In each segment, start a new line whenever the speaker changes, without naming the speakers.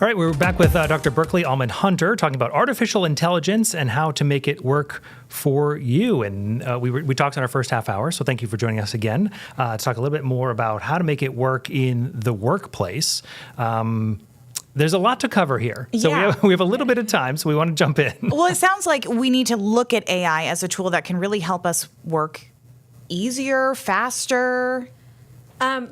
All right, we're back with Dr. Berkeley Almand-Hunter talking about artificial intelligence and how to make it work for you. And we talked in our first half hour, so thank you for joining us again to talk a little bit more about how to make it work in the workplace. There's a lot to cover here. So we have a little bit of time, so we want to jump in.
Well, it sounds like we need to look at AI as a tool that can really help us work easier, faster.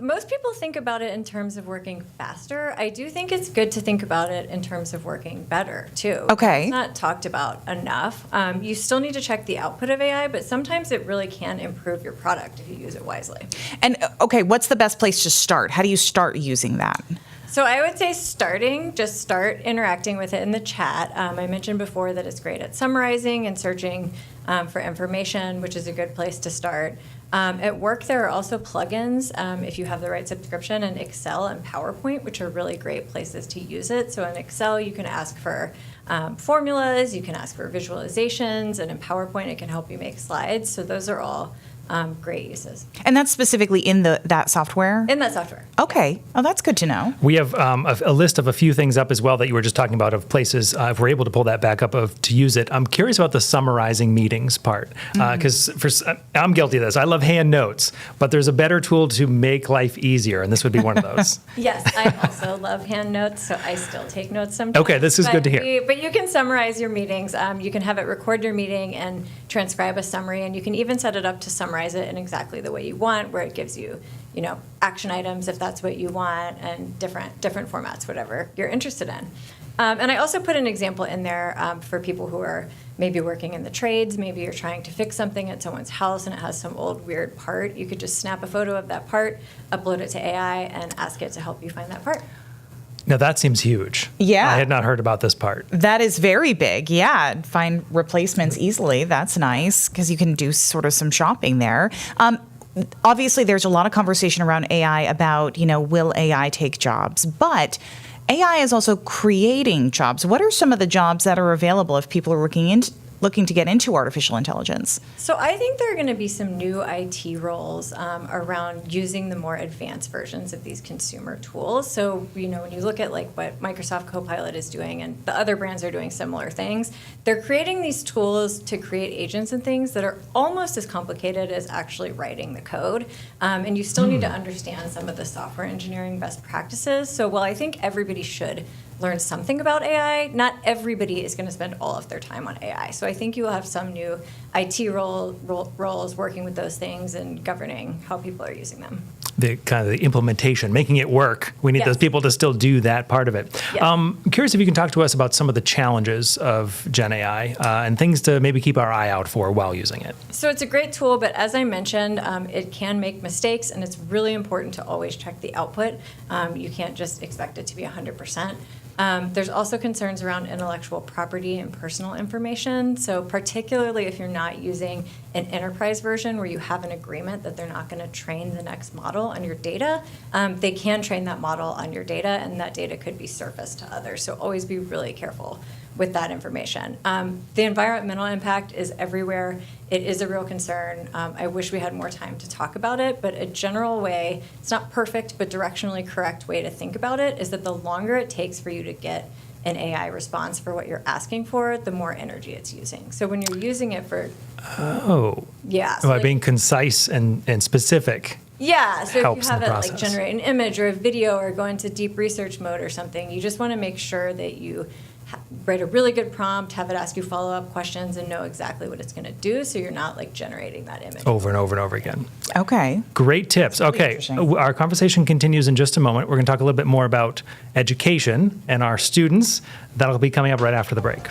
Most people think about it in terms of working faster. I do think it's good to think about it in terms of working better, too.
Okay.
It's not talked about enough. You still need to check the output of AI, but sometimes it really can improve your product if you use it wisely.
And, okay, what's the best place to start? How do you start using that?
So I would say just start interacting with it in the chat. I mentioned before that it's great at summarizing and searching for information, which is a good place to start. At work, there are also plugins, if you have the right subscription, in Excel and PowerPoint, which are really great places to use it. So in Excel, you can ask for formulas, you can ask for visualizations, and in PowerPoint, it can help you make slides. So those are all great uses.
And that's specifically in that software?
In that software.
Okay. Oh, that's good to know.
We have a list of a few things up as well that you were just talking about of places, if we're able to pull that back up, to use it. I'm curious about the summarizing meetings part, because I'm guilty of this. I love hand notes, but there's a better tool to make life easier, and this would be one of those.
Yes, I also love hand notes, so I still take notes sometimes.
Okay, this is good to hear.
But you can summarize your meetings. You can have it record your meeting and transcribe a summary, and you can even set it up to summarize it in exactly the way you want, where it gives you, action items if that's what you want, and different formats, whatever you're interested in. And I also put an example in there for people who are maybe working in the trades. Maybe you're trying to fix something at someone's house and it has some old weird part. You could just snap a photo of that part, upload it to AI, and ask it to help you find that part.
Now, that seems huge.
Yeah.
I had not heard about this part.
That is very big. Yeah. Find replacements easily. That's nice because you can do sort of some shopping there. Obviously, there's a lot of conversation around AI about, will AI take jobs? But AI is also creating jobs. What are some of the jobs that are available if people are looking to get into artificial intelligence?
So I think there are going to be some new IT roles around using the more advanced versions of these consumer tools. So, when you look at like what Microsoft Copilot is doing and the other brands are doing similar things, they're creating these tools to create agents and things that are almost as complicated as actually writing the code. And you still need to understand some of the software engineering best practices. So while I think everybody should learn something about AI, not everybody is going to spend all of their time on AI. So I think you will have some new IT roles working with those things and governing how people are using them.
The kind of the implementation, making it work. We need those people to still do that part of it.
Yes.
I'm curious if you can talk to us about some of the challenges of Gen AI and things to maybe keep our eye out for while using it.
So it's a great tool, but as I mentioned, it can make mistakes, and it's really important to always check the output. You can't just expect it to be 100%. There's also concerns around intellectual property and personal information. So particularly if you're not using an enterprise version where you have an agreement that they're not going to train the next model on your data, they can train that model on your data, and that data could be surfaced to others. So always be really careful with that information. The environmental impact is everywhere. It is a real concern. I wish we had more time to talk about it, but a general way, it's not perfect, but directionally correct way to think about it is that the longer it takes for you to get an AI response for what you're asking for, the more energy it's using. So when you're using it for...
By being concise and specific.
Yeah, so if you have it
process.
like generate an image or a video or go into deep research mode or something, you just want to make sure that you write a really good prompt, have it ask you follow-up questions, and know exactly what it's going to do, so you're not like generating that image
over and over and over again.
Okay.
Great tips. Okay, our conversation continues in just a moment. We're going to talk a little bit more about education and our students. That'll be coming up right after the break.